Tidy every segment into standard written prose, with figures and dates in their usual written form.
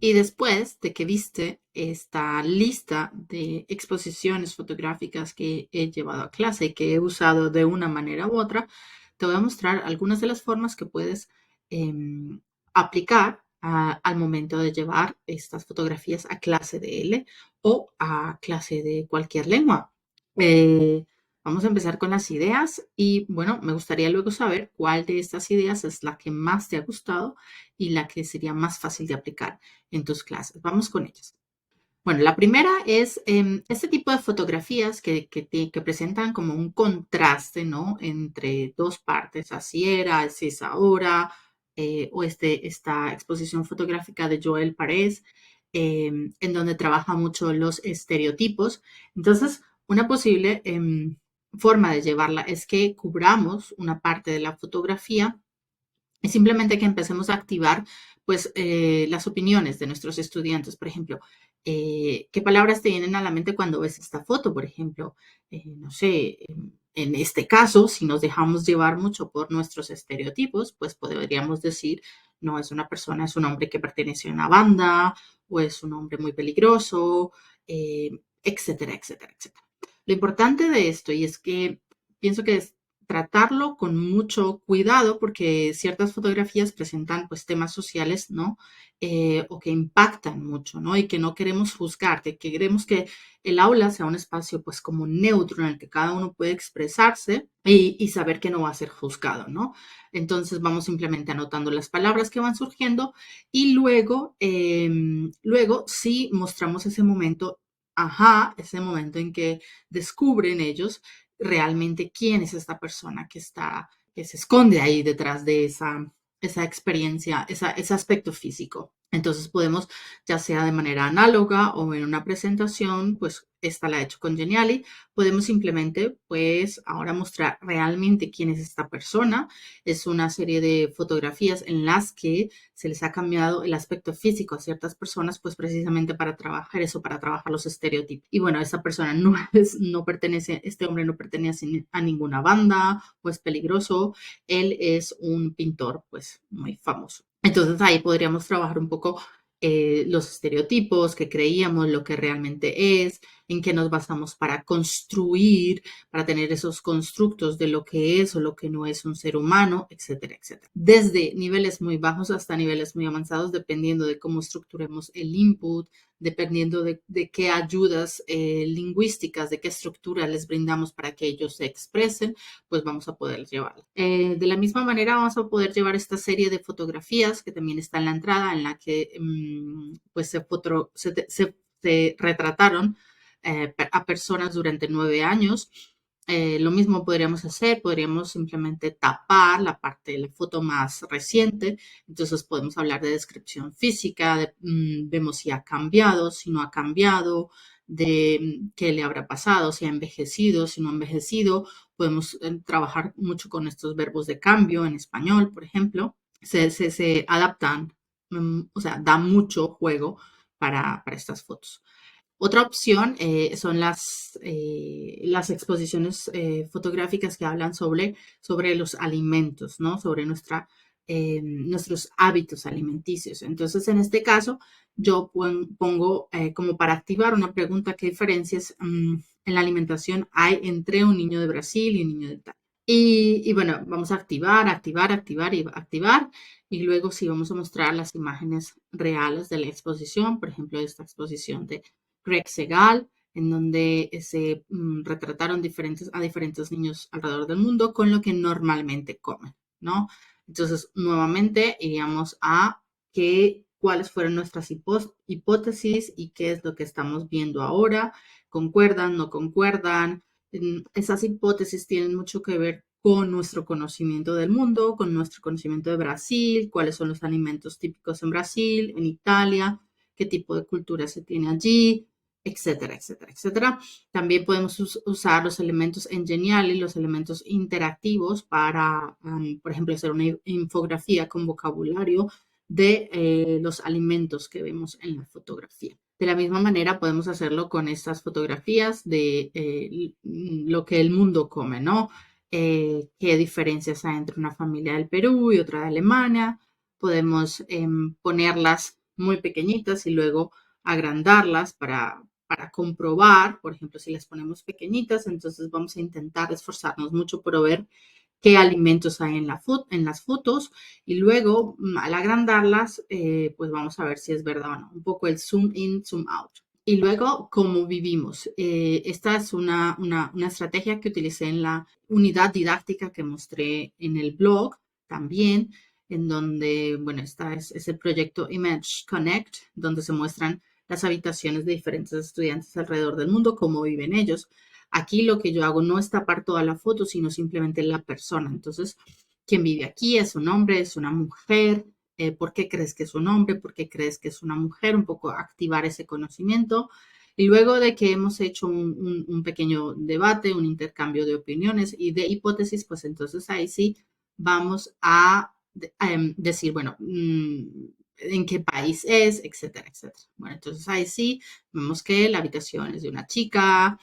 Y después de que viste esta lista de exposiciones fotográficas que he llevado a clase y que he usado de una manera u otra, te voy a mostrar algunas de las formas que puedes em, aplicar al momento de llevar estas fotografías a clase de L o a clase de cualquier lengua. Eh, Vamos a empezar con las ideas y bueno, me gustaría luego saber cuál de estas ideas es la que más te ha gustado y la que sería más fácil de aplicar en tus clases. Vamos con ellas. Bueno, la primera es este tipo de fotografías que presentan como un contraste, ¿no? Entre dos partes, así era, así es ahora, o esta exposición fotográfica de Joel Pares, en donde trabaja mucho los estereotipos. Entonces, una posible forma de llevarla es que cubramos una parte de la fotografía es simplemente que empecemos a activar pues las opiniones de nuestros estudiantes. Por ejemplo, ¿qué palabras te vienen a la mente cuando ves esta foto? Por ejemplo, no sé, en este caso, si nos dejamos llevar mucho por nuestros estereotipos, pues podríamos decir, no es una persona, es un hombre que pertenece a una banda o es un hombre muy peligroso, etcétera, etcétera, etcétera. Lo importante de esto, y es que pienso que es tratarlo con mucho cuidado porque ciertas fotografías presentan pues temas sociales, ¿no? O que impactan mucho, ¿no? Y que no queremos juzgar, que queremos que el aula sea un espacio pues como neutro en el que cada uno puede expresarse y saber que no va a ser juzgado, ¿no? Entonces vamos simplemente anotando las palabras que van surgiendo y luego sí mostramos ese momento, ajá, ese momento en que descubren ellos realmente quién es esta persona que se esconde ahí detrás de esa experiencia, ese aspecto físico. Entonces podemos, ya sea de manera análoga o en una presentación, pues esta la he hecho con Geniali, podemos simplemente, pues ahora mostrar realmente quién es esta persona. Es una serie de fotografías en las que se les ha cambiado el aspecto físico a ciertas personas, pues precisamente para trabajar eso, para trabajar los estereotipos. Y bueno, esa persona no pertenece, este hombre no pertenece a ninguna banda o es peligroso, él es un pintor pues muy famoso. Entonces ahí podríamos trabajar un poco los estereotipos que creíamos, lo que realmente es, en qué nos basamos para construir, para tener esos constructos de lo que es o lo que no es un ser humano, etcétera, etcétera. Desde niveles muy bajos hasta niveles muy avanzados, dependiendo de cómo estructuremos el input, dependiendo de qué ayudas lingüísticas, de qué estructura les brindamos para que ellos se expresen, pues vamos a poder llevarla. De la misma manera vamos a poder llevar esta serie de fotografías que también está en la entrada, en la que pues se retrataron a personas durante 9 años. Lo mismo podríamos hacer, podríamos simplemente tapar la parte de la foto más reciente, entonces podemos hablar de descripción física, vemos si ha cambiado, si no ha cambiado, de qué le habrá pasado, si ha envejecido, si no ha envejecido. Podemos trabajar mucho con estos verbos de cambio en español, por ejemplo. Se adaptan, o sea, da mucho juego para estas fotos. Otra opción son las exposiciones fotográficas que hablan sobre los alimentos, ¿no? Sobre nuestros hábitos alimenticios. Entonces, en este caso, yo pongo como para activar una pregunta: ¿qué diferencias en la alimentación hay entre un niño de Brasil y un niño de Italia? Y bueno, vamos a activar, activar, activar y activar. Y luego sí vamos a mostrar las imágenes reales de la exposición, por ejemplo, esta exposición de Greg Segal, en donde se retrataron a diferentes niños alrededor del mundo con lo que normalmente comen, ¿no? Entonces, nuevamente iríamos a cuáles fueron nuestras hipótesis y qué es lo que estamos viendo ahora. ¿Concuerdan? ¿No concuerdan? Esas hipótesis tienen mucho que ver con nuestro conocimiento del mundo, con nuestro conocimiento de Brasil, cuáles son los alimentos típicos en Brasil, en Italia, qué tipo de cultura se tiene allí, etcétera, etcétera, etcétera. También podemos usar los elementos en Geniali, los elementos interactivos para, por ejemplo, hacer una infografía con vocabulario de los alimentos que vemos en la fotografía. De la misma manera podemos hacerlo con estas fotografías de lo que el mundo come, ¿no? Qué diferencias hay entre una familia del Perú y otra de Alemania. Podemos ponerlas muy pequeñitas y luego agrandarlas para comprobar, por ejemplo, si las ponemos pequeñitas, entonces vamos a intentar esforzarnos mucho por ver qué alimentos hay en las fotos y luego al agrandarlas, pues vamos a ver si es verdad o no. Un poco el zoom in, zoom out. Y luego, cómo vivimos. Esta es una estrategia que utilicé en la unidad didáctica que mostré en el blog también, en donde, bueno, es el proyecto Image Connect, donde se muestran las habitaciones de diferentes estudiantes alrededor del mundo, cómo viven ellos. Aquí lo que yo hago no es tapar toda la foto, sino simplemente la persona. Entonces, quien vive aquí es un hombre, es una mujer, por qué crees que es un hombre, por qué crees que es una mujer, un poco activar ese conocimiento. Y luego de que hemos hecho un pequeño debate, un intercambio de opiniones y de hipótesis, pues entonces ahí sí vamos a decir, bueno, en qué país es, etcétera, etcétera. Bueno, entonces ahí sí vemos que la habitación es de una chica,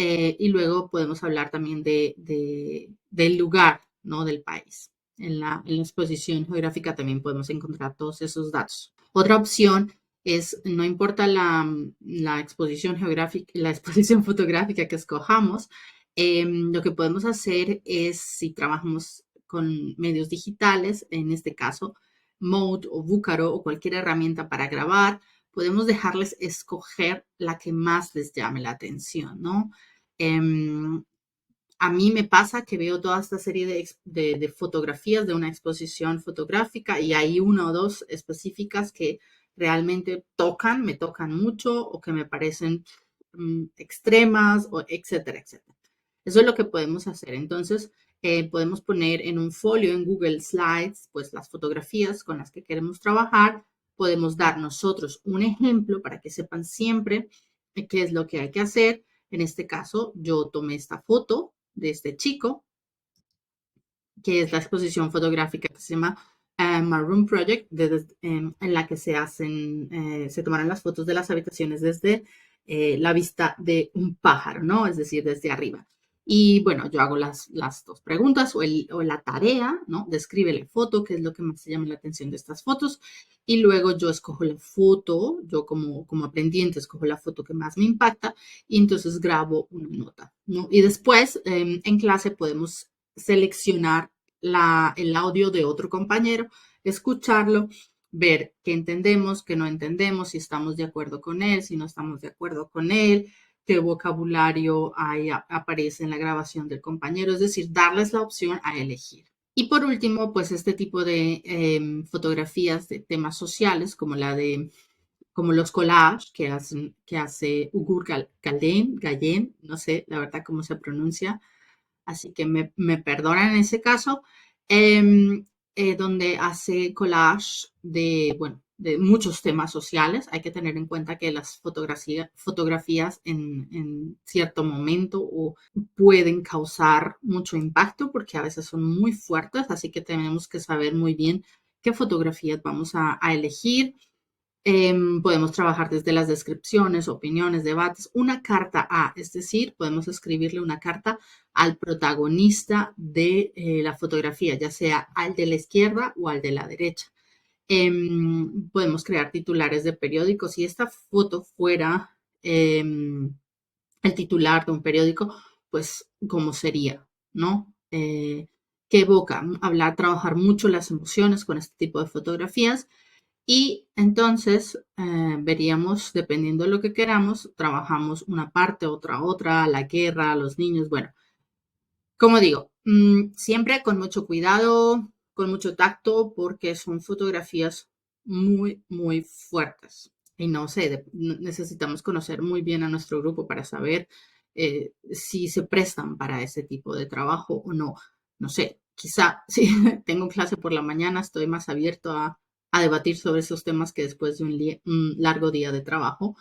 y luego podemos hablar también del lugar, ¿no? Del país. En la exposición geográfica también podemos encontrar todos esos datos. Otra opción es, no importa la exposición geográfica, la exposición fotográfica que escojamos, lo que podemos hacer es, si trabajamos con medios digitales, en este caso, Mode o Vucaro o cualquier herramienta para grabar, podemos dejarles escoger la que más les llame la atención, ¿no? Em, a mí me pasa que veo toda esta serie de fotografías de una exposición fotográfica y hay una o dos específicas que realmente me tocan mucho o que me parecen extremas, o etcétera, etcétera. Eso es lo que podemos hacer. Entonces, podemos poner en un folio en Google Slides, pues las fotografías con las que queremos trabajar. Podemos dar nosotros un ejemplo para que sepan siempre qué es lo que hay que hacer. En este caso, yo tomé esta foto de este chico, que es la exposición fotográfica que se llama Maroon Project, en la que se tomaron las fotos de las habitaciones desde la vista de un pájaro, ¿no? Es decir, desde arriba. Y bueno, yo hago las dos preguntas o la tarea, ¿no? Describe la foto, qué es lo que más te llama la atención de estas fotos. Y luego yo escojo la foto, yo como aprendiente escojo la foto que más me impacta y entonces grabo una nota, ¿no? Y después en clase podemos seleccionar el audio de otro compañero, escucharlo, ver qué entendemos, qué no entendemos, si estamos de acuerdo con él, si no estamos de acuerdo con él, qué vocabulario aparece en la grabación del compañero, es decir, darles la opción a elegir. Y por último, pues este tipo de fotografías de temas sociales, como los collages que hace Ugur Gallen, no sé la verdad cómo se pronuncia, así que me perdonan en ese caso, em, donde hace collage bueno, de muchos temas sociales. Hay que tener en cuenta que las fotografías en cierto momento pueden causar mucho impacto porque a veces son muy fuertes, así que tenemos que saber muy bien qué fotografías vamos a elegir. Podemos trabajar desde las descripciones, opiniones, debates, una carta es decir, podemos escribirle una carta al protagonista de la fotografía, ya sea al de la izquierda o al de la derecha. Podemos crear titulares de periódicos. Si esta foto fuera el titular de un periódico, pues, ¿cómo sería? ¿No? ¿Qué evoca? Hablar, trabajar mucho las emociones con este tipo de fotografías y entonces veríamos, dependiendo de lo que queramos, trabajamos una parte, otra, la guerra, los niños. Bueno, como digo, siempre con mucho cuidado, con mucho tacto, porque son fotografías muy, muy fuertes. Y no sé, necesitamos conocer muy bien a nuestro grupo para saber si se prestan para ese tipo de trabajo o no. No sé, quizá si tengo clase por la mañana, estoy más abierto a debatir sobre esos temas que después de un largo día de trabajo,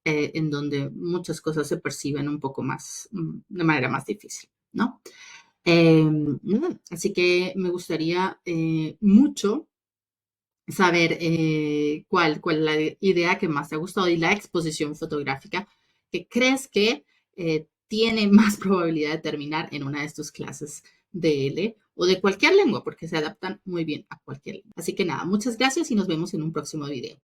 en donde muchas cosas se perciben un poco más, de manera más difícil, ¿no? Así que me gustaría mucho saber cuál es la idea que más te ha gustado y la exposición fotográfica que crees que tiene más probabilidad de terminar en una de tus clases de L o de cualquier lengua, porque se adaptan muy bien a cualquier lengua. Así que nada, muchas gracias y nos vemos en un próximo video.